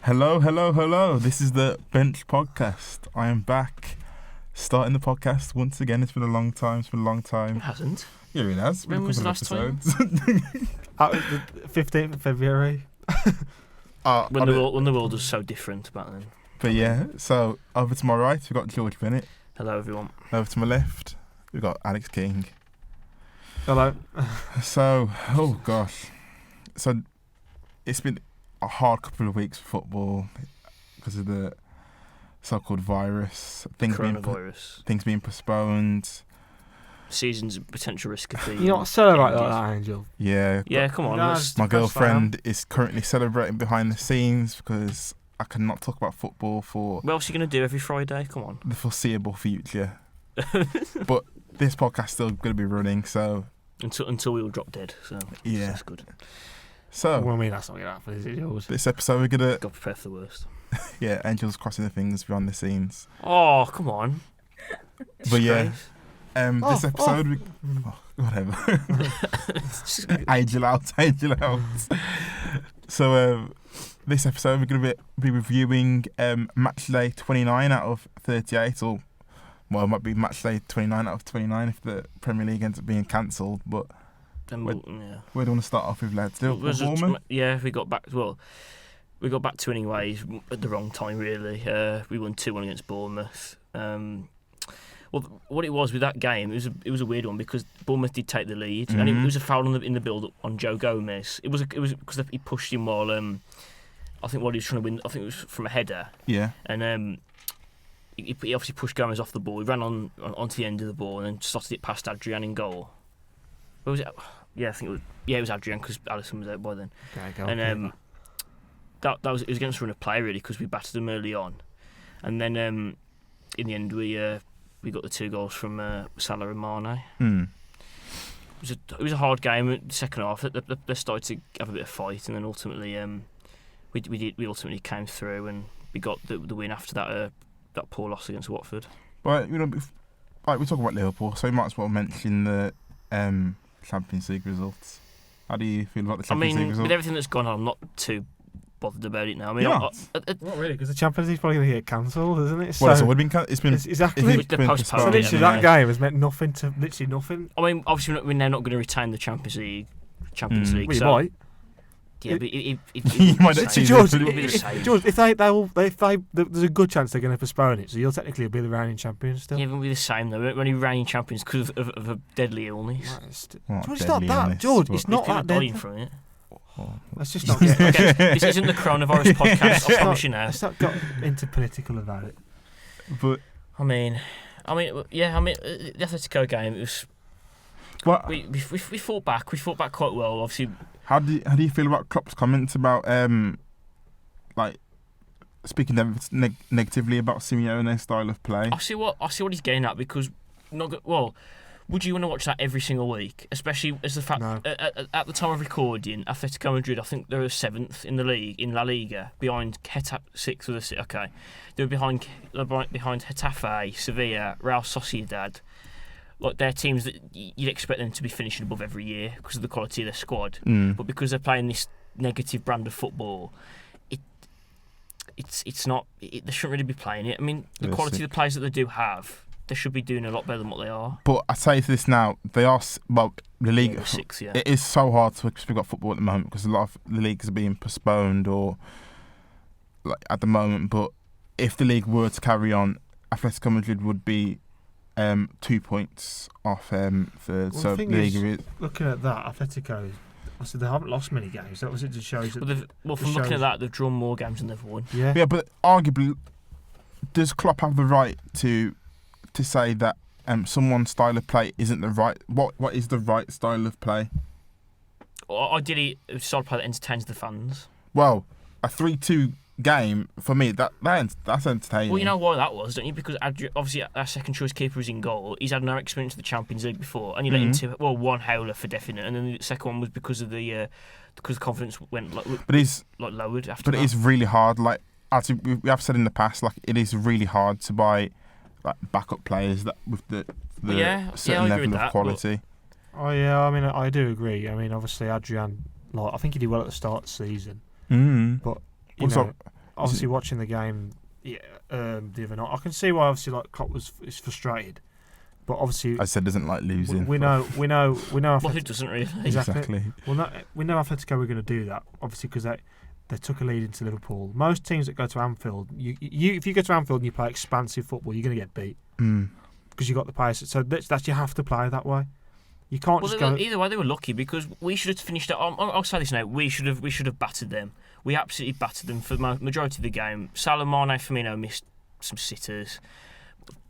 Hello. This is the Bench Podcast. I am back, starting the podcast once again. It's been a long time. It hasn't. Yeah, it has. When was the last time? The 15th of February. When the world was so different back then. But yeah, so over to my right, we've got George Bennett. Hello, everyone. Over to my left, we've got Alex King. Hello. So, oh gosh. So, it's been a hard couple of weeks for football because of the so-called virus. Coronavirus. Things being postponed. Season's a potential risk of being... You're not celebrating like that, Angel. Yeah. Yeah, come on. No, My girlfriend is currently celebrating behind the scenes because I cannot talk about football for... What else are you going to do every Friday? Come on. The foreseeable future. But this podcast's still going to be running, so... Until we all drop dead, so yeah. That's good. So... Well, I mean, that's not going to happen, is it, yours? This episode we're going to... Got prepared for the worst. Yeah, Angel's crossing the fingers behind the scenes. Oh, come on. But yeah... this episode, whatever. Angel out. So, this episode we're going to be reviewing match day 29 out of 38, or well, it might be match day 29 out of 29 if the Premier League ends up being cancelled. But Then where do you want to start off with, lads? We got back. Well, we got back to winning ways at the wrong time. Really, we won 2-1 against Bournemouth. Well, what it was with that game, it was a weird one because Bournemouth did take the lead, and it was a foul in the build-up on Joe Gomez. It was because he pushed him while I think while he was trying to win. I think it was from a header. Yeah. And he obviously pushed Gomez off the ball. He ran onto the end of the ball and then slotted it past Adrian in goal. What was it? Yeah, I think it was. Yeah, it was Adrian because Alisson was out by then. Okay, and it was against run of play really because we battered them early on, and then in the end we got the 2 goals from Salah and Mane. It was a hard game. The second half, they started to have a bit of fight, and then ultimately, we ultimately came through, and we got the win after that poor loss against Watford. But we talk about Liverpool, so we might as well mention the Champions League results. How do you feel about the Champions League results? With everything that's gone on, I'm not too bothered about it now. I mean, not really, because the Champions League's probably going to get cancelled, isn't it? Well, it's already been cancelled. Exactly. postponed. Literally, that game has meant nothing to literally nothing. I mean, obviously, we're now not going to retain the Champions League. Well, you so, might. Yeah, but You might actually George, George, if there's a good chance they're going to postpone it, so you'll technically be the reigning champions still. Yeah, it will be the same though. We're only reigning champions because of a deadly illness. George, it's not that. George, it's not that dying deadly. from it. Let's just not get. Okay, this isn't the coronavirus podcast. I promise you now. Let's not get into political about it. But I mean, the Atletico game. It was. We fought back. We fought back quite well. Obviously. How do you feel about Klopp's comments about speaking negatively about Simeone's style of play? I see what he's getting at because would you want to watch that every single week? Especially as the fact at the time of recording, Atletico Madrid, I think they were 7th in the league in La Liga, behind Getafe 6th with a okay. They were behind Getafe, Sevilla, Real Sociedad. Like they're teams that you'd expect them to be finishing above every year because of the quality of their squad, but because they're playing this negative brand of football, it's not. They shouldn't really be playing it. I mean, the quality of the players that they do have, they should be doing a lot better than what they are. But I say this now, they are the league. Yeah, 6, yeah. It is so hard to speak about football at the moment because a lot of the leagues are being postponed or at the moment. But if the league were to carry on, Atletico Madrid would be 2 points off third. Well, so the league is looking at that, Atletico. They haven't lost many games. That was it. Just shows that. From looking at that, they've drawn more games than they've won. Yeah, but arguably, does Klopp have the right to say that someone's style of play isn't the right? What is the right style of play? Ideally, a style of play that entertains the fans. Well, a 3-2 game for me that's entertaining. Well, you know why that was, don't you? Because obviously our second choice keeper was in goal. He's had no experience of the Champions League before, and you let him one howler for definite, and then the second one was because the confidence went lowered after. But it is really hard. Like as we have said in the past, it is really hard to buy backup players that with the certain level of quality. Oh yeah, I mean I do agree. I mean obviously Adrian, I think he did well at the start of the season, but. obviously watching the game the other night, I can see why obviously like Klopp is frustrated, but obviously I said doesn't like losing. we know. Well, who doesn't really? Exactly. Well, we know Atletico were going to do that, obviously, because they took a lead into Liverpool. Most teams that go to Anfield, if you go to Anfield and you play expansive football, you're going to get beat because you got the players. So that's you have to play that way. You can't just go. Either way, they were lucky because we should have finished it. I'll say this now: we should have battered them. We absolutely battered them for the majority of the game. Salah, Mane, Firmino missed some sitters.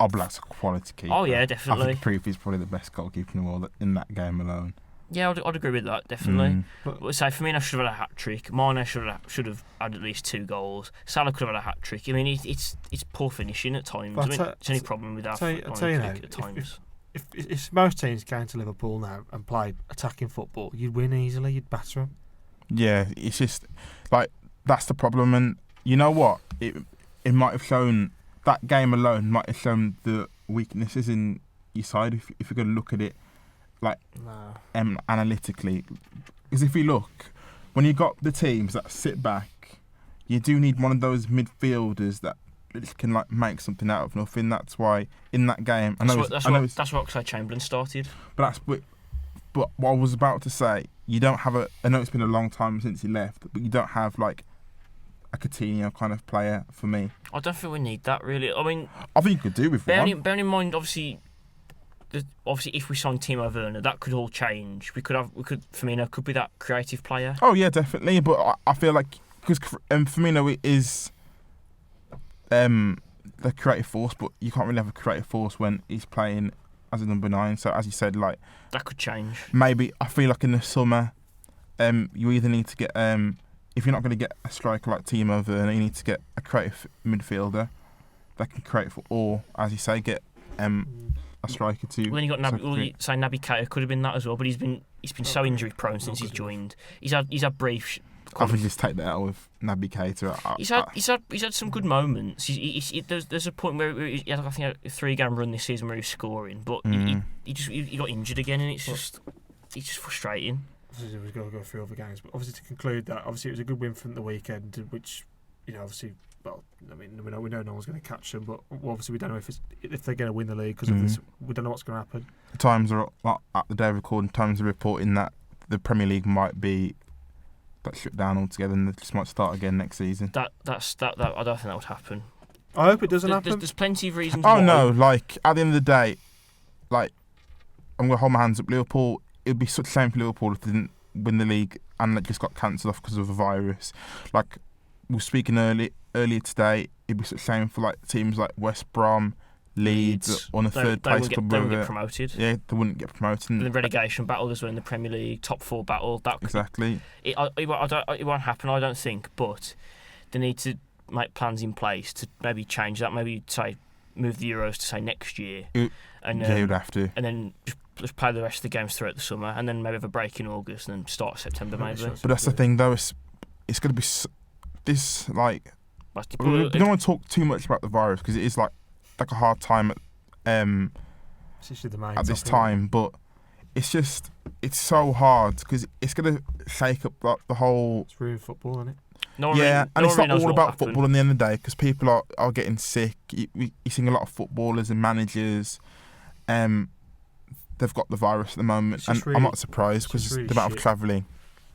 Oblak's a quality keeper. Oh yeah, definitely. I think Preethy's probably the best goalkeeper in the world in that game alone. Yeah, I'd agree with that, definitely. But say Firmino should have had a hat trick. Mane should have had at least 2 goals. Salah could have had a hat trick. I mean, it's poor finishing at times. I mean, it's any problem with that. I'll tell you now, at times. If most teams came to Liverpool now and played attacking football, you'd win easily. You'd batter them. Yeah, it's just like that's the problem, and you know what? It might have shown that game alone might have shown the weaknesses in your side if you're going to look at it like analytically. Because if you look, when you got the teams that sit back, you do need one of those midfielders that can like make something out of nothing. That's why in that game, that's what Oxlade-Chamberlain started. But what I was about to say, you don't have I know it's been a long time since he left, but you don't have like a Coutinho kind of player for me. I don't think we need that really. I mean, I think you could do with one. Bearing in mind, obviously, if we signed Timo Werner, that could all change. Firmino could be that creative player. Oh yeah, definitely. But I feel like because Firmino is the creative force, but you can't really have a creative force when he's playing as a number 9. So as you said, like that could change. Maybe I feel like in the summer, you either need to get if you're not going to get a striker like Timo Werner, you need to get a creative midfielder that can create for, or as you say, get a striker too. Well, then you got Naby Keita could have been that as well, but he's been so injury prone since he's joined. He's had brief. I think just take that out with Naby Keita. He's had some good moments. There's a point where he had I think a 3-game run this season where he was scoring, but he got injured again, and it's just frustrating. Obviously, we've got to go through other games, but obviously to conclude that, obviously it was a good win from the weekend, which obviously, well, I mean we know no one's going to catch them, but obviously we don't know if they're going to win the league because of this. We don't know what's going to happen. Times are at the day of recording. Times are reporting that the Premier League might be shut down altogether, and they just might start again next season. That I don't think that would happen. I hope it doesn't happen. There's plenty of reasons. Oh no! Like at the end of the day, like I'm gonna hold my hands up. Liverpool. It'd be such a shame for Liverpool if they didn't win the league and it just got cancelled off because of a virus. Like we were speaking earlier today, it'd be such a shame for like teams like West Brom, Leeds on a third place club. They wouldn't get promoted. Yeah, they wouldn't get promoted. And the relegation battle as well in the Premier League, top 4 battle. Exactly. It won't happen, I don't think, but they need to make plans in place to maybe change that. Maybe say move the Euros to say next year. You'd have to. And then just play the rest of the games throughout the summer, and then maybe have a break in August, and then start September maybe. But that's the thing, though. It's going to be this like. We don't want to talk too much about the virus because it is like a hard time at this time, but it's so hard because it's going to shake up like the whole. It's ruined football, isn't it? And it's not all about football in the end of the day because people are getting sick. You're seeing a lot of footballers and managers. They've got the virus at the moment, and really, I'm not surprised because the amount of travelling.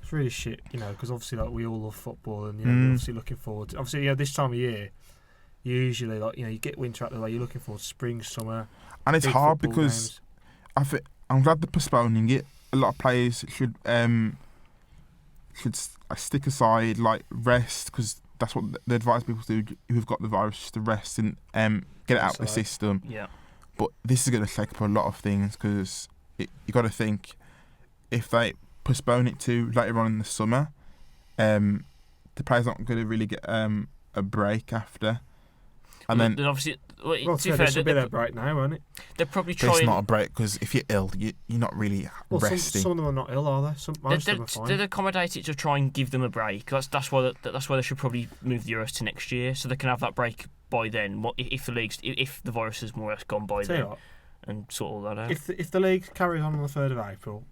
It's really shit, because obviously like we all love football, and we're obviously looking forward to. Obviously, this time of year, usually like you get winter out of the way. You're looking forward to spring, summer, and it's hard because games. I'm glad they're postponing it. A lot of players should stick aside, like rest, because that's what they advise people to do who've got the virus, just to rest and get it out of the system. Yeah. But this is going to shake up a lot of things because you got to think if they postpone it to later on in the summer, the players aren't going to really get a break after. And then obviously, to be fair, they'll be their break now, won't it? They're probably trying. It's not a break because if you're ill, you're not really resting. Some of them are not ill, are they? Most of them are fine. They'd accommodate it to try and give them a break. That's why they should probably move the Euros to next year, so they can have that break by then. If the virus has more or less gone by then, and sort all that out. If the league carries on the 3rd of April,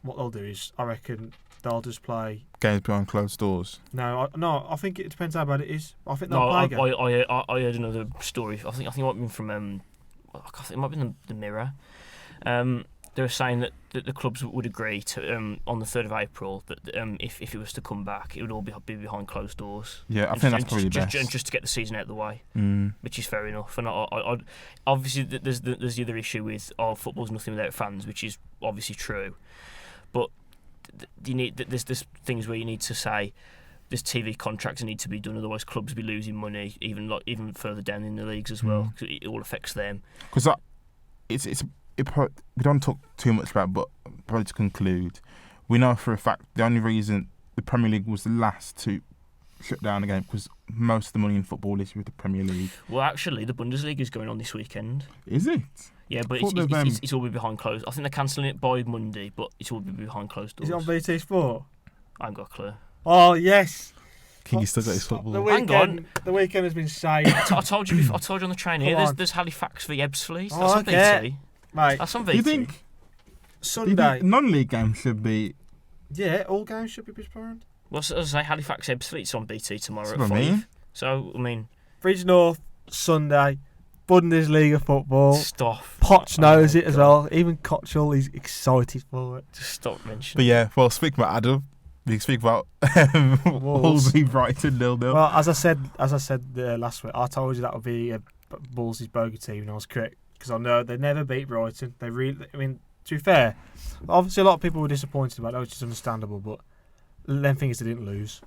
what they'll do is, I reckon they'll just play games behind closed doors. No, I think it depends how bad it is. I think they'll No, play again. I heard another story. I think it might have been from I think it might have been the Mirror. They were saying that the clubs would agree to on the 3rd of April that if it was to come back, it would all be behind closed doors. Yeah, I think that's probably best. Just to get the season out of the way, which is fair enough. And I obviously there's the other issue with football's nothing without fans, which is obviously true. But there's things where you need to say there's TV contracts that need to be done, otherwise clubs will be losing money even further down in the leagues as well, because it all affects them. Because we don't talk too much about, but probably to conclude, we know for a fact the only reason the Premier League was the last to shut down again because most of the money in football is with the Premier League. Well, actually, the Bundesliga is going on this weekend. Is it? Yeah, but it's all behind closed. I think they're cancelling it by Monday, but it's all behind closed doors. Is it on BT Sport? I haven't got a clue. Oh yes. King still got his football. The weekend has been saved. I told you on the train here. There's Halifax v Ebbsfleet. That's on BT. Mate, that's on BT. Do you think Sunday non-league games should be? Yeah, all games should be postponed. Well, as I say, Halifax Ebbsfleet's on BT tomorrow at 5. So I mean, Bridge North Sunday, Bundesliga football. Stop. Poch knows it as well. Even Kochel is excited for it. Just stop mentioning. But yeah, well, speak about Adam. We can speak about Wolves v Brighton 0-0. Well, as I said last week, I told you that would be a Wolves' bogey team, and I was correct. Because I know they never beat Brighton. To be fair, obviously a lot of people were disappointed about it, which is understandable, but the main thing is they didn't lose.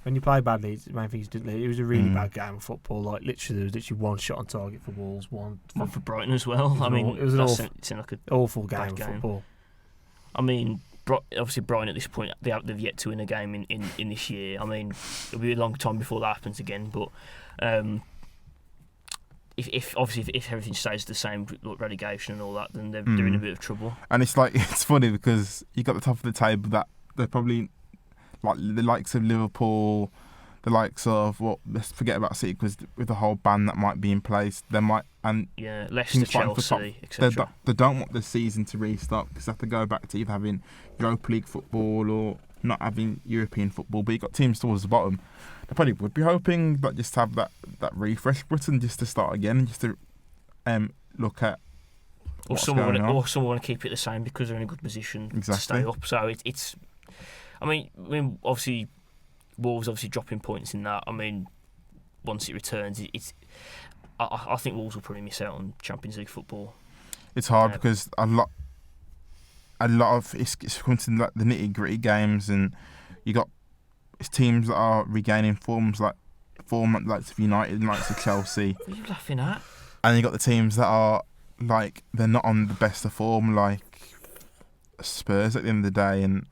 When you play badly, the main thing is didn't lose. It was a really bad game of football. Like, literally, there was literally one shot on target for Wolves, one for Brighton as well. It was an awful game of football. I mean, obviously Brighton at this point, they've yet to win a game in this year. I mean, it'll be a long time before that happens again, but... If everything stays the same, relegation and all that, then they're in a bit of trouble. And it's funny because you got the top of the table that they're probably like the likes of Liverpool, the likes of let's forget about City because with the whole ban that might be in place, they might Leicester, Chelsea, etc. They don't want the season to restart because they have to go back to either having Europa League football or not having European football. But you got teams towards the bottom. I probably would be hoping that just have that refresh button just to start again, just to look at what's going on. Or someone want to keep it the same because they're in a good position to stay up. So it's. I mean, obviously, Wolves dropping points in that. I mean, once it returns, I think Wolves will probably miss out on Champions League football. It's hard because a lot of it's coming to the nitty gritty games, and you got. It's teams that are regaining form like of United and likes of Chelsea. What are you laughing at? And you got the teams that are like they're not on the best of form, like Spurs at the end of the day, and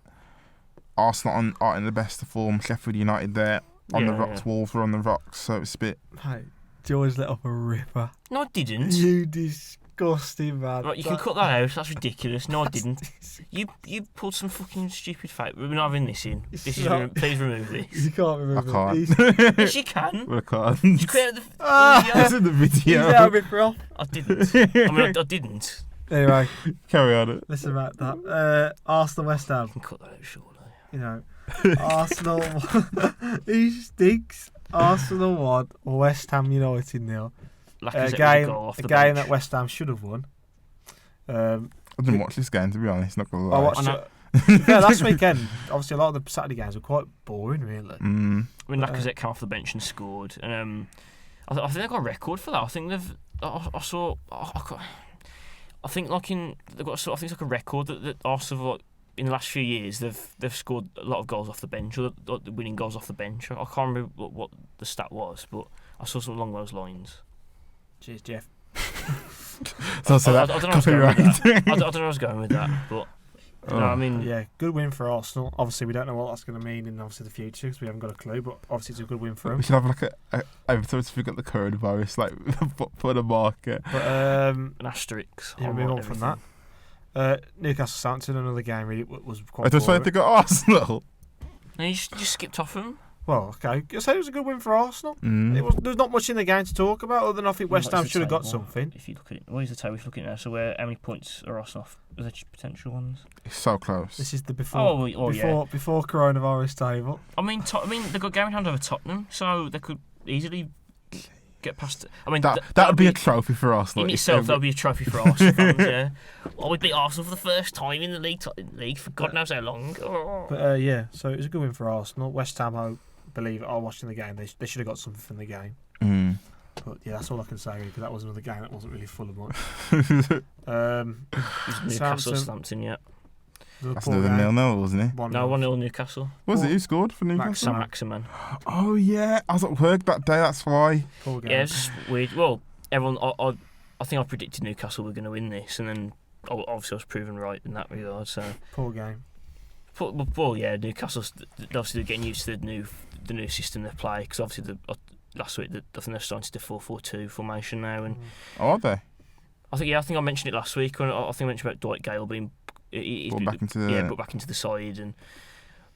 Arsenal aren't in the best of form. Sheffield United there on the rocks, Wolves are on the rocks, so it's a bit. Hey, George let off a ripper. No, I didn't. You disgusting man. Right, you can cut that out. That's ridiculous. No, I didn't. You pulled some fucking stupid fake. We're not having this in. Please remove this. You can't remove it. I can't. Yes, you can. Well, I can't. You created the It's in the video. Yeah, ripper off. I didn't. I didn't. Anyway, carry on. Listen about that. Arsenal West Ham. You can cut that out, surely. You know, Arsenal. He stinks. Arsenal 1, West Ham United 0. A game that West Ham should have won. I didn't watch this game, to be honest. Not gonna lie. I watched it. Yeah, last weekend. Obviously, a lot of the Saturday games were quite boring, really. I mean, Lacazette came off the bench and scored, and I think they got a record for that. I think they've. I saw. I think they've got. I think it's like a record that Arsenal like, in the last few years they've scored a lot of goals off the bench, or winning goals off the bench. I can't remember what the stat was, but I saw something along those lines. Cheers, Jeff. I don't know where I was going with that, but I mean, yeah, good win for Arsenal. Obviously, we don't know what that's going to mean in the future because we haven't got a clue. But obviously, it's a good win for them. We should have like every time we got the coronavirus, like put a marker, but an asterisk. Yeah, move on from that. Newcastle Southampton, another game really was quite. I just wanted to go Arsenal. No, you just skipped off them. Well, okay. I said it was a good win for Arsenal. Mm. There's not much in the game to talk about, other than I think West Ham should have got something. If you look at it, what is the table looking at now? So how many points are Arsenal off? Are there potential ones? It's so close. This is the before coronavirus table. I mean, they've got game in hand over Tottenham, so they could easily get past it. I mean, that would be a trophy for Arsenal. In itself, that would be a trophy for Arsenal fans, yeah. Well, we beat Arsenal for the first time in the league for God knows how long. Oh. But yeah, so it was a good win for Arsenal. West Ham, I believe, are watching the game. They should have got something from the game. But yeah, that's all I can say, because that was another game that wasn't really full of much. Newcastle Southampton, yeah. That's another 0-0, wasn't it? 1-0 Newcastle. Was it? Who scored for Newcastle? Maximan. Oh yeah, I was at work that day. That's why. Poor game. Yeah, it's weird. Well, everyone, I think I predicted Newcastle were going to win this, and then obviously I was proven right in that regard. So poor game. Well, yeah, Newcastle's obviously they're getting used to the new system they play, because obviously last week I think they're starting to 4-4-2 formation now, and are they? I think I mentioned it last week. I think I mentioned about Dwight Gale being brought back into the side and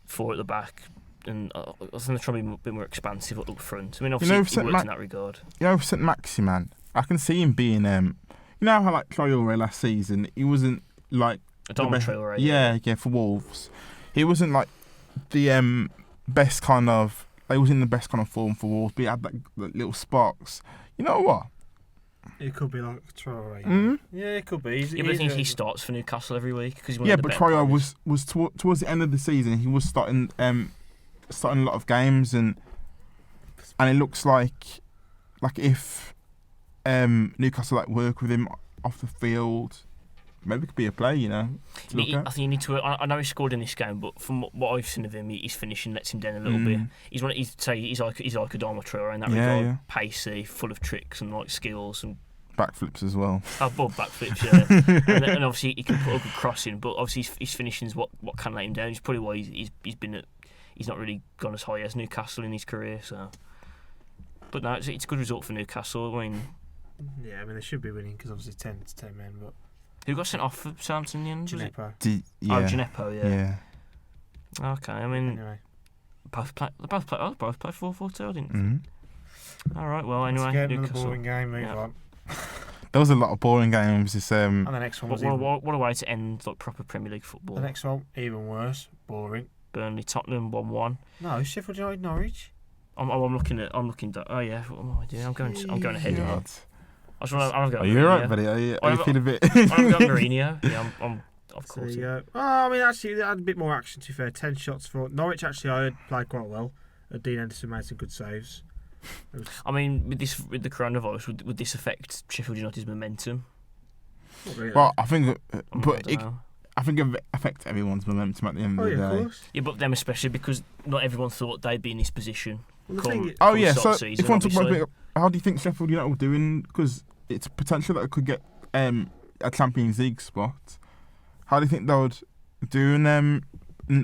4 at the back, and I think they're trying to be a bit more expansive up front. I mean, obviously it worked in that regard. You know, St. Maximan, I can see him being you know how like Traore last season, he wasn't like Traore. Yeah, for Wolves, he wasn't like the best kind of. He was in the best kind of form for Wolves, but he had that little sparks. You know what? It could be like Traore. Yeah, it could be. I think he starts for Newcastle every week because but Traore was towards the end of the season. He was starting a lot of games, and it looks like if Newcastle like work with him off the field, maybe it could be a play, you know. I think you need to. I know he scored in this game, but from what I've seen of him, his finishing lets him down a little bit. He's like Adama Traore in that regard. Yeah. Pacey, full of tricks and like skills and backflips as well. Backflips, yeah. and obviously he can put a good crossing, but obviously his finishing's what can let him down. It's probably why he's not really gone as high as Newcastle in his career. So, but no, it's a good result for Newcastle. I mean, yeah, they should be winning because obviously 10 men, but. Who got sent off for Southampton in the end? Gineppo. Gineppo, yeah. Okay, I mean, anyway. both play 4-4-2, I didn't. All right, well, anyway, let's get Newcastle. Another boring game, move on. There was a lot of boring games. And the next one was what a way to end like proper Premier League football. The next one, even worse, boring. Burnley, Tottenham, 1-1. No, Sheffield United, Norwich. I'm looking. Oh yeah, what am I doing? I'm going ahead of it. Are you alright, buddy? Are you feeling a bit? I've got Mourinho. Yeah, I'm of course. I mean, actually, they had a bit more action, to be fair. 10 shots for Norwich, actually, I heard played quite well. Dean Henderson made some good saves. I mean, with the coronavirus, would this affect Sheffield United's momentum? Not really. Well, I think it affects everyone's momentum at the end of the day. Of course. Yeah, but them especially, because not everyone thought they'd be in this position. So if you want to talk about how do you think Sheffield United were doing? Because it's potential that it could get a Champions League spot. How do you think they would do in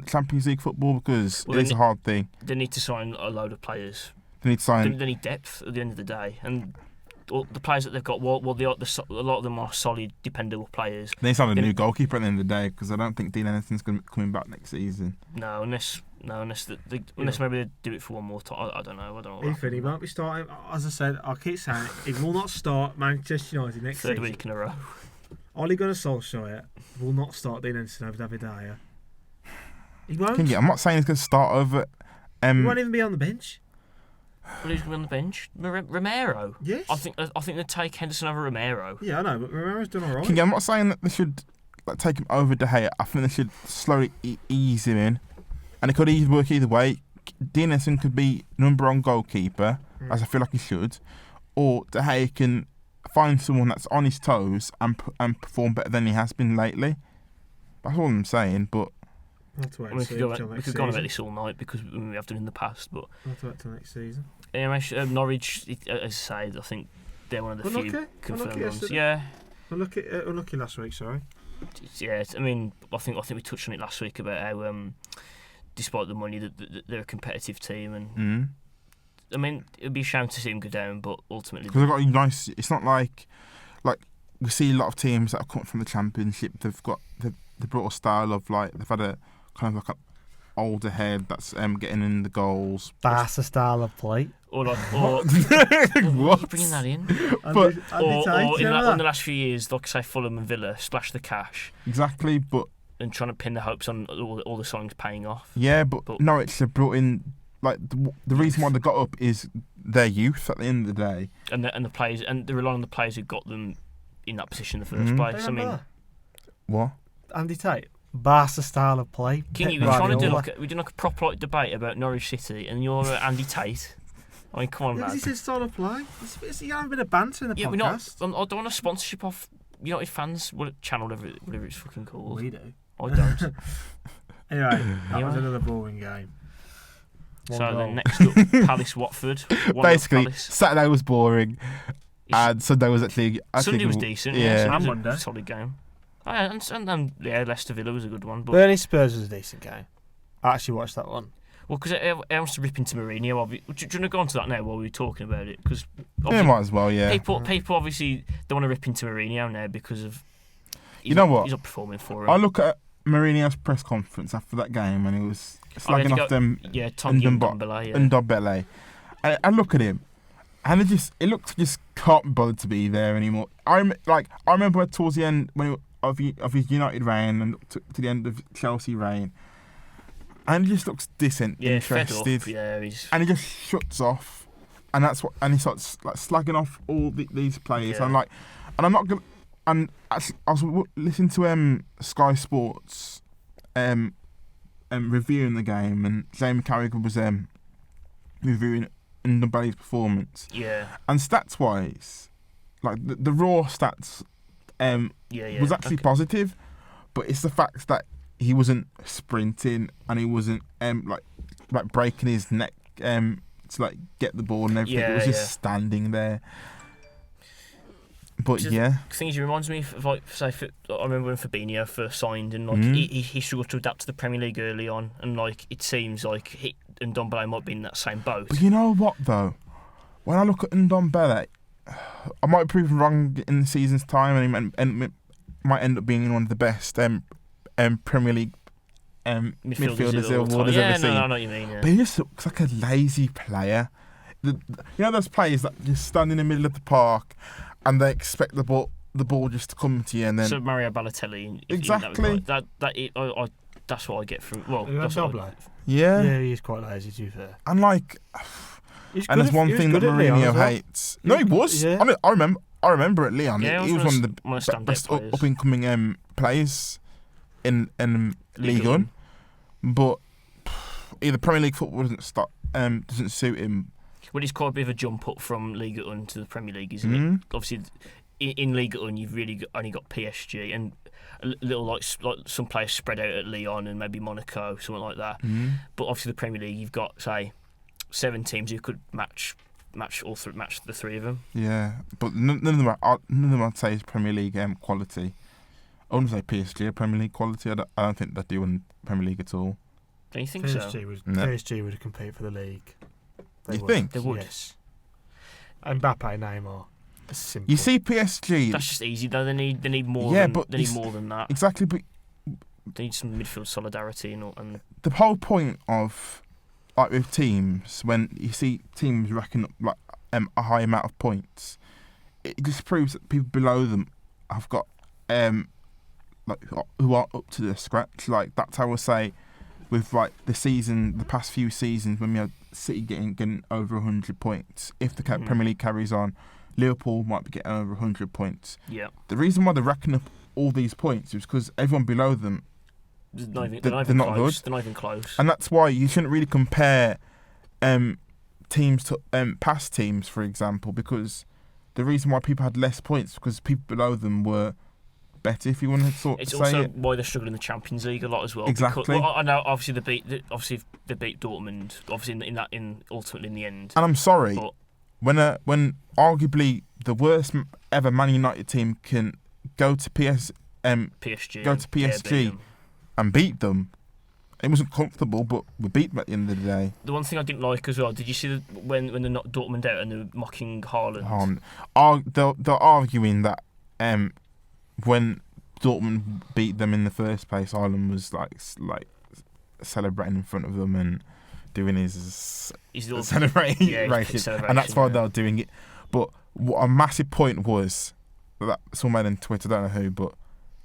Champions League football? Because it's a hard thing. They need to sign a load of players. They need depth at the end of the day, and all the players that they've got, a lot of them are solid, dependable players. They need to sign a new goalkeeper at the end of the day, because I don't think Dean Henderson's coming back next season. No, unless maybe they do it for one more time. I don't know. He won't be starting. As I said, I keep saying it. He will not start Manchester United next season. Third week in a row. Ole Gunnar Solskjaer will not start Dean Henderson over David Dyer. He won't. I'm not saying he's going to start over. He won't even be on the bench. Well, who's going to be on the bench? Romero. Yes. I think they take Henderson over Romero. Yeah, I know, but Romero's done all right. I'm not saying that they should take him over De Gea. I think they should slowly ease him in, and it could work either way. Dean Henderson could be number one goalkeeper, as I feel like he should, or De Gea can find someone that's on his toes and perform better than he has been lately. That's all I'm saying, but. We could go on about this all night because we have done in the past, but we'll have to wait till next season. Anyway, Norwich, as I say, I think they're one of the few confirmed ones. Yeah. Unlucky last week, sorry. Yeah, I mean, I think we touched on it last week about how, despite the money, that they're a competitive team, and I mean, it'd be a shame to see them go down, but ultimately because they've got a nice. It's not like we see a lot of teams that have come from the Championship. They brought a style of they've had a kind of like older head that's getting in the goals. Barca style of play. Or like, What? bringing that in. But Or in the last few years, like say Fulham and Villa, splash the cash exactly, but and trying to pin the hopes on all the signings paying off. yeah, but Norwich have brought in like the reason why they got up is their youth at the end of the day, and the players, and they rely on the players who got them in that position in the first place. I mean, what? Andy Tate, Barca style of play. King, we're trying to do like a proper debate about Norwich City, and you're Andy Tate. I mean, come on, man. He said style of play. You have a bit of banter in the podcast. I don't want a sponsorship off United fans. Channel, whatever it's fucking called. We do. I don't. Anyway, that was another boring game. Then next up, Palace Watford. Basically, Saturday was boring, and Sunday was actually. Sunday was decent. Yeah, and Monday, solid game. And Leicester Villa was a good one. But Burnley Spurs was a decent game. I actually watched that one. Well, because it wants to rip into Mourinho. Do you want to go on to that now while we're talking about it? Because might as well. Yeah. People obviously don't want to rip into Mourinho now because of. You know what? He's not performing for him. I look at Mourinho's press conference after that game, and he was slagging off them. Yeah, Tongi and Ndombele. And Ndombele. And I look at him, and it looks just can't be bothered to be there anymore. I remember towards the end of his United reign and to the end of Chelsea reign, and he just looks disinterested. Fed up. And he just shuts off, and he starts like slagging off all these players. Yeah. And I'm not gonna. And actually, I was listening to Sky Sports reviewing the game, and Jamie Carragher was reviewing Ndombele's performance. Yeah. And stats wise, like the raw stats was actually positive, but it's the fact that he wasn't sprinting and he wasn't like breaking his neck to like get the ball and everything. It was just standing there. But the thing is, it reminds me of like I remember when Fabinho first signed, and like he struggled to adapt to the Premier League early on, and like it seems like he and Ndombele might be in that same boat. But you know what though, when I look at Ndombele, I might be proven wrong in the season's time, and might end up being one of the best Premier League midfielders the world has ever seen. I know what you mean. Yeah. But he just looks like a lazy player. You know those players that just stand in the middle of the park and they expect the ball just to come to you, and then Mario Balotelli. Exactly. That's what I get from. Well, yeah, he's quite lazy, to be fair. And like, and there's one thing that Mourinho hates. No, he was. Yeah. I remember at Lyon. Yeah, he was one of the best up and coming players in Ligue 1. But either Premier League football doesn't suit him. Well, it's quite a bit of a jump up from Ligue 1 to the Premier League, isn't it? Obviously, in Ligue 1, you've really only got PSG and a little like some players spread out at Lyon and maybe Monaco, something like that. But obviously, the Premier League, you've got say 7 teams who could match the 3 of them. Yeah, but none of them I'd say is Premier League quality. I wouldn't say PSG are Premier League quality. I don't think they do in Premier League at all. Don't you think PSG would compete for the league. You think? They would. Yes. Mbappe, Neymar. Simple. You see PSG. That's just easy though. They need more. Yeah, but they need more than that. Exactly, but they need some midfield solidarity and the whole point of like with teams, when you see teams racking up like a high amount of points, it just proves that people below them have got like who are up to the scratch. Like that's how I say with like the past few seasons when we had City getting over 100 points. If the Premier League carries on, Liverpool might be getting over 100 points. Yeah. The reason why they're racking up all these points is because everyone below them, they're not good. They're not even close. And that's why you shouldn't really compare teams to past teams, for example, because the reason why people had less points because people below them were better, if you want to sort of say it. It's also why they're struggling in the Champions League a lot as well. Exactly. Because, I know obviously they beat Dortmund, obviously ultimately in the end. And I'm sorry, but when arguably the worst ever Man United team can go to PSG and beat them, it wasn't comfortable, but we beat them at the end of the day. The one thing I didn't like as well, did you see when they knocked Dortmund out and they were mocking Haaland? They're arguing that when Dortmund beat them in the first place, Haaland was like celebrating in front of them and doing his little celebration, celebration, and that's why they're doing it. But what a massive point was that someone made on Twitter, I don't know who, but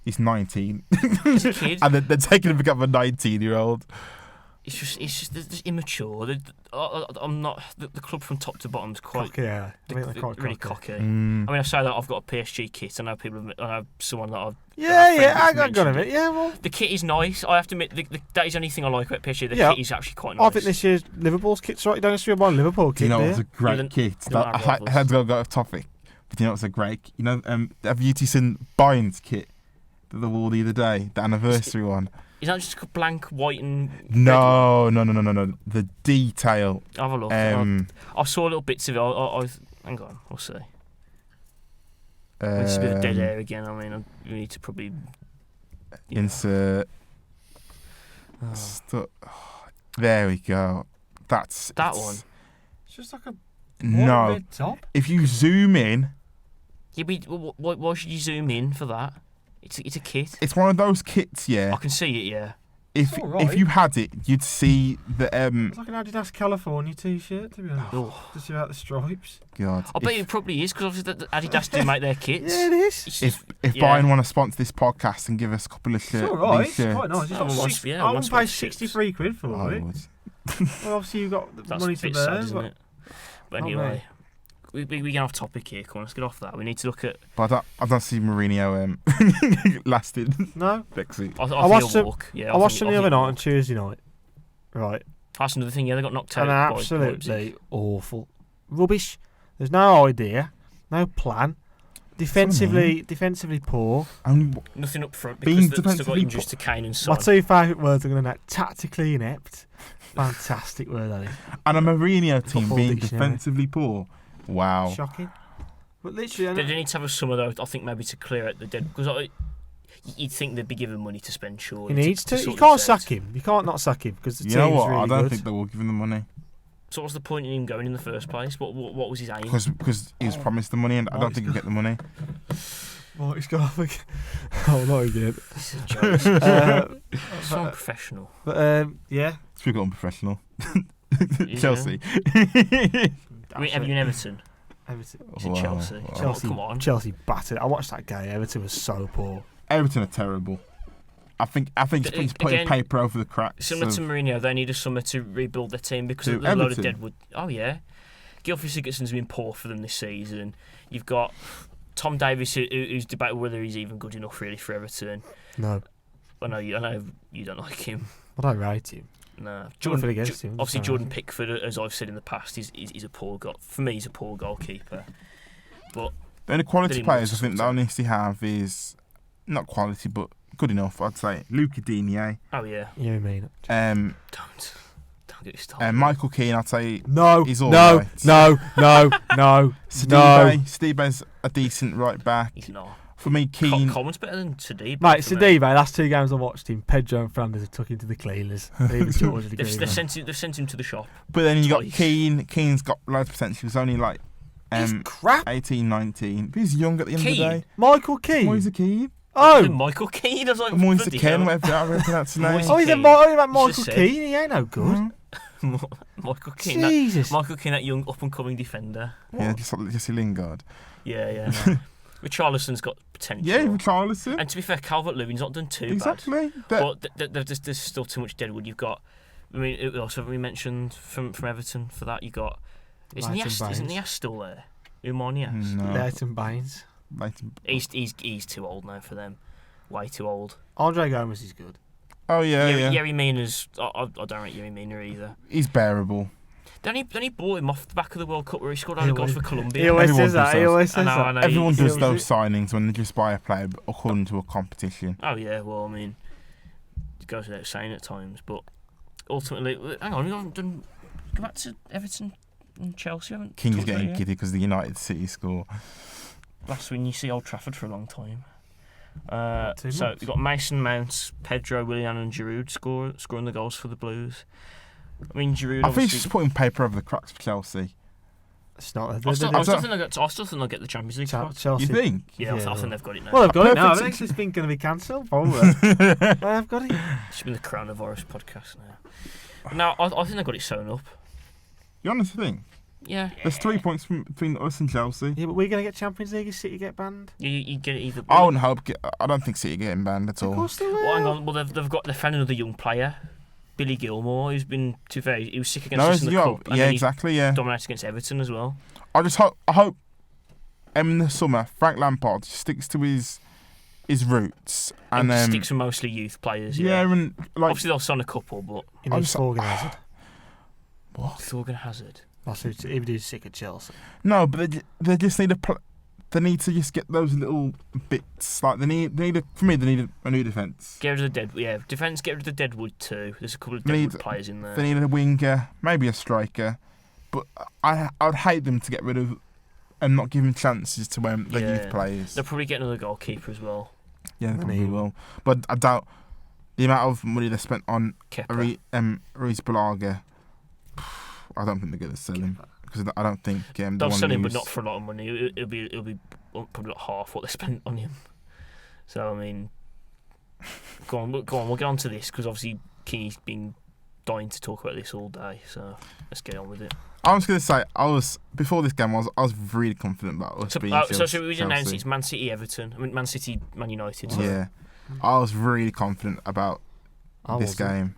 he's 19, He's a kid. and they're taking him to become a 19-year-old. It's just immature. I'm not the club from top to bottom's quite cocky, yeah. they're quite really cocky. Mm. I mean, I say that I've got a PSG kit. I know someone that I've I got a bit. Yeah, well, the kit is nice. I have to admit that is the only thing I like about PSG. The kit is actually quite I nice. think this year's Liverpool's kit's right. You don't necessarily buy a Liverpool kit. Do you know do what's a great kit? don't have I had to go off topic, but you know what's a great? You know, have you seen Bayern's kit that they wore the other day, the anniversary one? Is that just a blank white and No. The detail. I'll have a look. I saw little bits of it. Hang on, we'll see. It's a bit of dead air again. I mean, we need to probably insert. There we go. That's that one. It's just like a no. red top. If you zoom in, Yeah, but why should you zoom in for that? It's a kit. it's one of those kits. Yeah. I can see it. Yeah. If It's all right. if you had it, you'd see the It's like an Adidas California t-shirt, to be honest. Oh. Just about the stripes. God. I bet it probably is because obviously Adidas do make their kits. Yeah, it is. It's If just- Bayern want to sponsor this podcast and give us a couple of It's all right. these It's quite shirts, nice. It's I like want- six, yeah, I I want wouldn't pay sponsorships. £63 for I it. would. Well, obviously you've got the that's money a to bit sad, burn. isn't it? But Not anyway, we get off topic here. Come on, let's get off that. We need to look at. But I don't see Mourinho lasted No, next week. I I watched think it- he'll walk. Yeah, I watched them think- the other think night he'll on walk. Tuesday night. Right, That's another thing. Yeah, they got knocked out. and by absolutely Leipzig. awful, rubbish. There's no idea, no plan. Defensively poor. Only Nothing up front Being because they've still got defensively injuries to Kane and My Son. two favourite words are going to net tactically inept. Fantastic word that is. and a Mourinho team Football being dictionary. defensively poor. Wow. Shocking. But literally, They need to have a summer though. I think maybe to clear out the dead because you'd think they'd be given money to spend. Surely he needs to. sort You this can't out. sack him. You can't not sack him because the You know team's what? really I don't good. think they will give him the money So what's the point in him going in the first place? What was his aim? because he was promised the money, and I don't think he'll get the money. What, he's gone off again? Oh, not again. This is a joke. It's so but, unprofessional. Yeah. Speak unprofessional. Yeah. Chelsea. I mean, have you Everton? Everton. Is it Wow. Chelsea? Wow. Chelsea. Come on. Chelsea battered. I watched that game. Everton was so poor. Everton are terrible. I think he's putting Again, paper over the cracks. Similar of- to Mourinho, they need a summer to rebuild their team because Who, there's a load of Everton? deadwood. Oh yeah, Gylfi Sigurdsson's been poor for them this season. You've got Tom Davies, who's debated whether he's even good enough really for Everton. No, I know you don't like him. I don't rate him. No, Nothing against him, Obviously, just Jordan don't Pickford, as I've said in the past, is a poor goal. For me, he's a poor goalkeeper. But the only quality Didn't players I want think to they honestly have is not quality, but good enough. I'd say Luca Digne, oh yeah, You know what I mean? don't get me started. Michael Keane. I'd say No, He's all no, right. no, no, no, no. Stibe's a decent right back. He's not. For me, Keane. Coleman's better than Sadiq. Mate, Sadiq, last two games I watched him, Pedro and Flanders have took him to the cleaners. Even George would agree They've with sent him to the shop. But then you got Twice. Keane. Keane's got loads of potential. He was only like He's crap. 18, 19. But he's young at the end of the Keane? day. Michael Keane. Moise Keane. Oh, Michael Keane. I was like, Moise bloody Keane, hell. whatever I pronounce his name. Moise oh, he's a Keane. Michael Just said. Keane. He ain't no good. Mhm. Michael Keane. Jesus. Michael Keane, that young up and coming defender. Yeah, just like Jesse Lingard. Yeah. No. Richarlison's got potential. Yeah, Richarlison. And to be fair, Calvert-Lewin's not done too bad. Exactly. But there's still too much deadwood. You've got. I mean, it also we mentioned from Everton for that. You got. Isn't Leighton Nias still there? Umar Nias. No. Leighton Baines. Leighton- He's too old now for them. Way too old. Andre Gomes is good. Oh yeah, yeah. Yerry Mina's. I don't rate Yerry Mina either. He's bearable. Then he bought him off the back of the World Cup where he scored all He the goals always- for Colombia. He always Everyone says that. does He those. always says I that. know. Everyone he does was those it. signings when they just buy a player according to a competition. Oh yeah, well I mean, it goes without saying at times, but ultimately, hang on, we haven't done. Go back to Everton and Chelsea. We haven't King's talked about getting it yet. giddy because the United City score. Last when you see Old Trafford for a long time. 2 So months. you've got Mason Mount, Pedro, Willian, and Giroud scoring the goals for the Blues. I mean, Giroud. I think he's Obviously, just putting paper over the cracks for Chelsea. It's not. I still think they'll get the Champions League spot. Chelsea. You think? Yeah, I think they've got it now. Well, they've got it now. I Perfect. think it's been going to be cancelled. Probably. They've got it. It's been the coronavirus podcast now. Now, I think they've got it sewn up. You honestly think? Yeah. There's 3 points between us and Chelsea. Yeah, but we're going to get Champions League if City get banned. You get it either. I wouldn't hope. I don't think City getting banned at all. Of course they will. Well, hang on. Well, they've found another young player, Billy Gilmore, who's been he was sick against us in the cup. And yeah, then exactly. he Yeah. dominated against Everton as well. I hope in the summer Frank Lampard sticks to his roots and sticks with mostly youth players. yeah, and like obviously they'll sign a couple, but You need Thorgan Hazard. what? Thorgan Hazard. That's who he was sick at Chelsea. No, but they just need they need to just get those little bits. Like they need for me they need a new defence. Get rid of the defence. Get rid of the Deadwood too. There's a couple of They need- Deadwood players in there. They need a winger, maybe a striker, but I'd hate them to get rid of and not give them chances to the youth players. They'll probably get another goalkeeper as well. Yeah, they probably Maybe. will. But I doubt the amount of money they spent on Kepa. Ruiz Balaga. I don't think they're going to sell him because I don't think They'll sell him, but not for a lot of money. It'll be probably like half what they spent on him. So I mean, go on. We'll get on to this because obviously Keeney's been dying to talk about this all day. So let's get on with it. I was going to say before this game I was really confident about us being Chelsea. So we announced it's Man City, Everton. I mean Man City, Man United. So. Yeah, I was really confident about this game.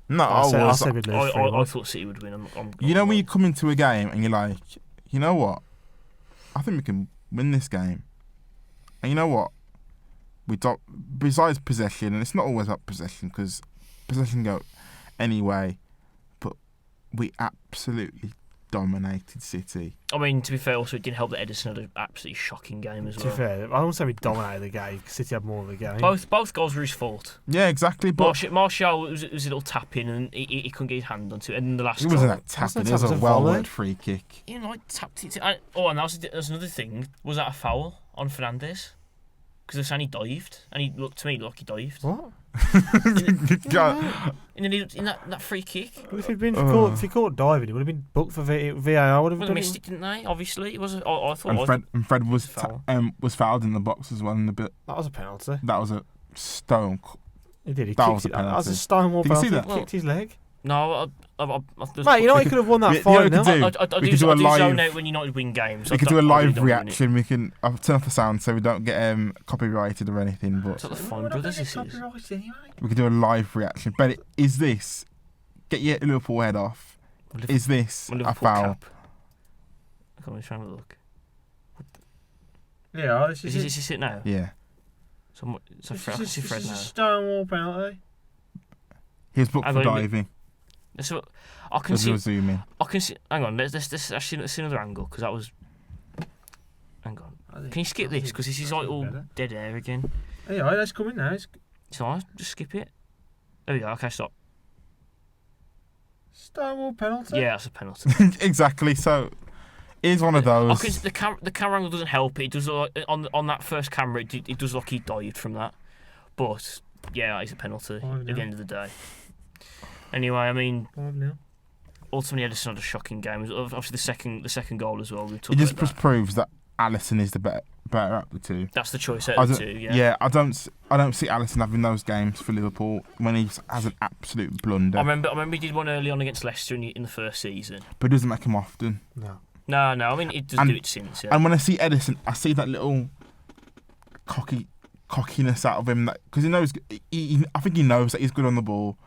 No, I was. said we'd lose I 3-1. thought City would win. You know when you come into a game and you're like, you know what? I think we can win this game. And you know what? We don't. Besides possession, and it's not always about possession because possession go anyway, but we absolutely dominated City. I mean, to be fair, also it didn't help that Edison had an absolutely shocking game as To be well. fair, I won't say we dominated the game because City had more of the game. Both goals were his fault. Yeah, exactly. But Martial was a little tap in and he couldn't get his hand onto it. And then the last it goal, wasn't that tapping. It was a volley. well-worked free kick. you know, like tapped it. And that was another thing. Was that a foul on Fernandes? Because they're saying he dived, and he looked to me like he dived. What? God. In that free kick, Well, if he caught diving, it would have been booked for VAR. Would have well, they done missed it, didn't they? Obviously, it was. I thought. And Fred was Foul. was fouled in the box as well in the bit. That was a penalty. That was a stone. He did. He That kicked was a it. That was a penalty. Stonewall Did you see penalty. that? He kicked his leg. No, Mate, you know he could have won that You know what 5-0. we could do? I We do could do a live- zone out when United win games. We could do a live reaction. We can. I'll turn off the sound so we don't get copyrighted or anything. But It's like the Fine Brothers. This is. we could do a live reaction. But is this? Get your Liverpool head off. Is this My a Liverpool foul? cap. Come on, trying to look. Yeah, this Is this it now? Yeah. So I can see Fred now. Stonewall penalty. He was booked Hang for on, diving. So I can Let's do see. a zoom in. I can see. Hang on. Let's actually see another angle because that was. Hang on. Can you skip this because this is like all dead air again? Yeah, let's come in now. So I just skip it. There we go. Okay, stop. Stonewall penalty. Yeah, that's a penalty. Exactly. So, here's one of those. The camera angle doesn't help. It does look like, on that first camera. It does look like he dived from that. But yeah, it's a penalty at the end of the day. Anyway, I mean, ultimately Edison had a shocking game. It was obviously the second goal as well. It just proves that Alisson is the better out of the two. That's the choice out of the two. Yeah. I don't see Alisson having those games for Liverpool when he has an absolute blunder. I remember he did one early on against Leicester in the first season. But it doesn't make him often. No. No. I mean, it does do it since. Yeah. And when I see Edison, I see that little cockiness out of him because he knows. I think he knows that he's good on the ball.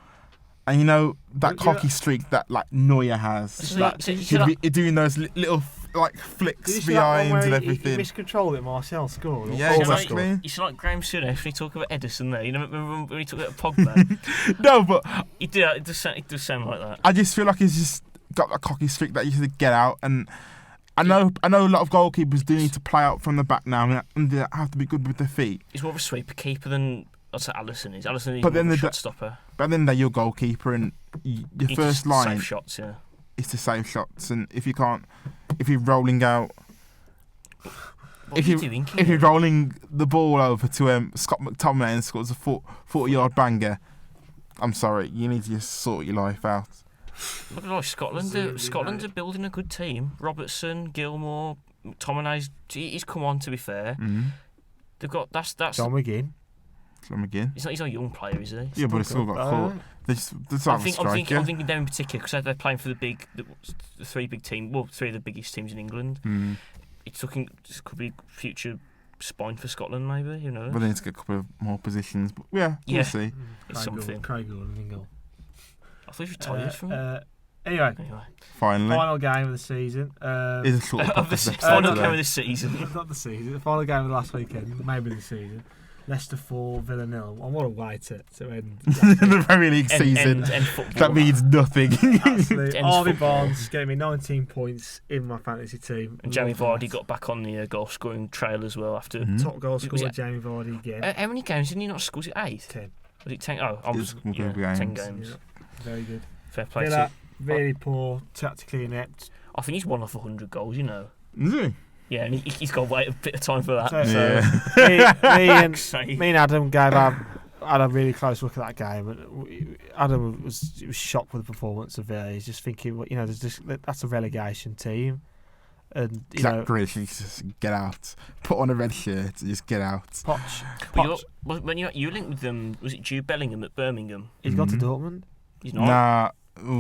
And you know that cocky streak that like Neuer has. He's doing those little like flicks behind and everything. He miscontrolled it. Martial scored. Yeah, exactly. You should like Graham Souness when he talked about Edison there. You know, remember when he talked about Pogba? No, but it does sound like that. I just feel like he's just got that cocky streak that you should get out. And I know a lot of goalkeepers do need to play out from the back now and they have to be good with their feet. He's more of a sweeper keeper than I'd say Alisson is. Alisson is But then more of a shot stopper. But then they're your goalkeeper and your first line save shots, yeah. is to save shots. And if you're rolling out, if you're rolling the ball over to Scott McTominay and scores a 40-yard banger, I'm sorry, you need to just sort your life out. Look at Scotland. Scotland are building a good team. Robertson, Gilmore, McTominay's. He's come on. To be fair, they've got that's. John McGinn. He's not a young player, is he? Yeah, but he's still got caught. I'm thinking them in particular because they're playing for the three big teams. Well, three of the biggest teams in England. This could be future spine for Scotland, maybe. You know. But they need to get a couple of more positions. But we'll see. It's something. Craig Gordon in goal. I thought he retired from. Anyway, final game of the season. Is a short final game of the season. Not the season. The final game of the last weekend, maybe the season. Leicester 4, Villa 0. And what a way to end the Premier League season. End that means nothing. Harvey Barnes gave me 19 points in my fantasy team. And Jamie Vardy got back on the goal scoring trail as well after. Top goal scorer, Jamie Vardy again. How many games did he not score? Was it 8? 10. Was it 10? Oh, I was 10 games. Yeah, very good. Fair play Villa, to really poor, tactically inept. I think he's won off 100 goals, you know. Is he? Yeah, and he's got to wait a bit of time for that. Me and Adam had a really close look at that game. Adam was shocked with the performance of Villa. He's just thinking, that's a relegation team. And Jack Grealish, just get out. Put on a red shirt and just get out. Poch. When you linked with them, was it Jude Bellingham at Birmingham? He's gone to Dortmund. He's not. Nah. I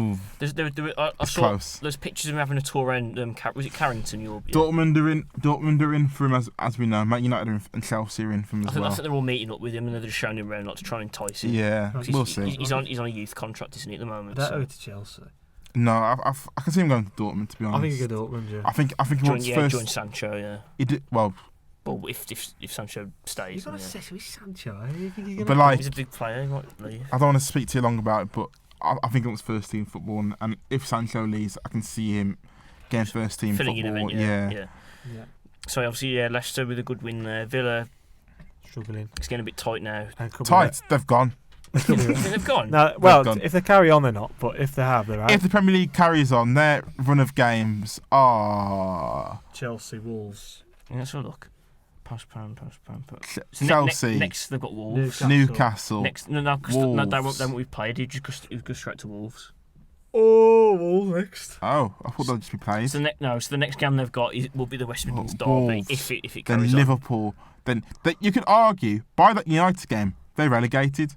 saw close. There's pictures of him having a tour around. Was it Carrington? Dortmund are in for him as we know. Man United and Chelsea are in for him as well. I think they're all meeting up with him and they're just showing him around to try and entice him. Yeah, we'll see. He's on a youth contract, isn't he, at the moment? Don't go to Chelsea. No, I can see him going to Dortmund. To be honest, I think he go to Dortmund. Yeah. I think he wants first. Join Sancho. Yeah. He did well. Well, if Sancho stays, He's got a settle with Sancho. He's a big player. He might leave. I don't want to speak too long about it, but I think it was first team football, and if Sancho leaves, I can see him getting first team filling football. In yeah. So obviously, Leicester with a good win there. Villa struggling. It's getting a bit tight now. Tight? They've gone. You think they've gone? No, well, if they carry on, they're not. But if they have, they're out. If the Premier League carries on, their run of games are Chelsea, Wolves. Yeah, let's have a look. Postponed. Chelsea. Next, they've got Wolves. Newcastle. Next, no, they won't be played. He go straight to Wolves. Oh, Wolves next. Oh, I thought they'd just be played. So the next game they've got will be the West Midlands derby if it carries then Liverpool. Then you could argue by that United game they're relegated.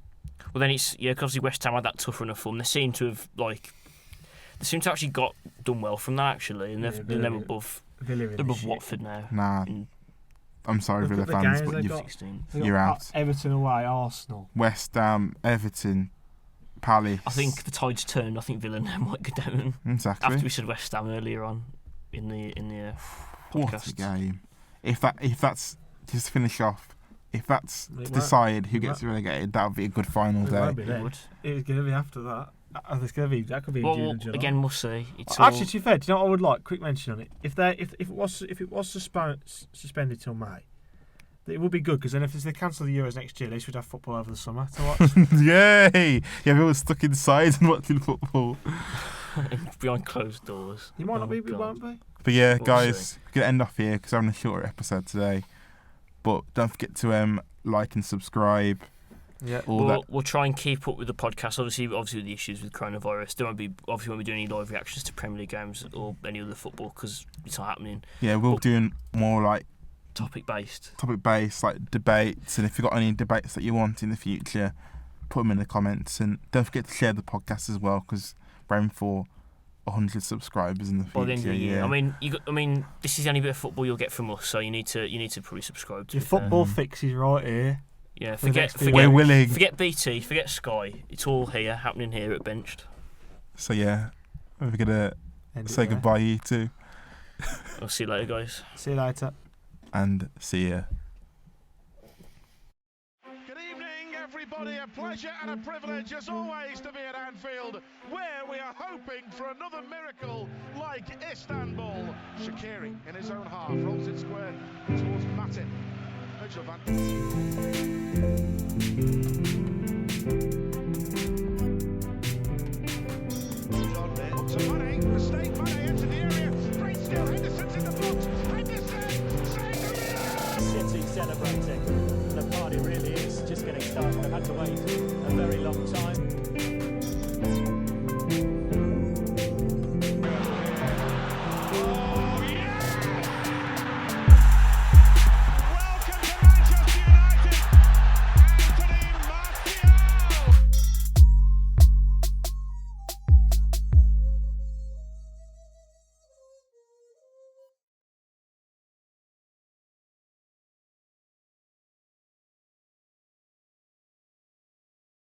Well, then it's because obviously West Ham had that tough run of form. They seem to have actually done well from that actually, and they're above Watford now. Nah. I'm sorry, Villa fans, but you're out. Everton away, Arsenal, West Ham, Everton, Palace. I think the tide's turned. I think Villa now might go down. Exactly. After we said West Ham earlier on in the podcast. What a game! If that's just to finish off, if that's to decide who gets relegated, that would be a good final day. It's going to be after that. That could be in June and July. Again, we'll see. Actually, to be fair, do you know what I would like? Quick mention on it. If it was suspended till May, it would be good because then if they cancel the Euros next year, they should have football over the summer to watch. Yay! Yeah, everyone's stuck inside and watching football behind closed doors. You might not be, we won't be. But yeah, guys, we're gonna end off here because we're having a shorter episode today. But don't forget to like and subscribe. Yeah, we'll try and keep up with the podcast. Obviously with the issues with coronavirus, there won't be doing any live reactions to Premier League games or any other football because it's not happening. Yeah, we'll be doing more like topic based, like debates. And if you've got any debates that you want in the future, put them in the comments. And don't forget to share the podcast as well because we're aiming for 100 subscribers in the future. By the end of the year. I mean, this is the only bit of football you'll get from us, so you need to probably subscribe to your football fixes right here. Yeah, forget we're willing. Forget BT, forget Sky. It's all here, happening here at Benched. So yeah, we're gonna say goodbye, you two. I'll see you later, guys. See you later. And see ya. Good evening, everybody. A pleasure and a privilege, as always, to be at Anfield, where we are hoping for another miracle like Istanbul. Shaqiri in his own half rolls it square towards Matin. Mistake, Mane into the area. Great skill, Henderson's in the box. Henderson, City celebrating. The party really is just getting started. They've had to wait a very long time.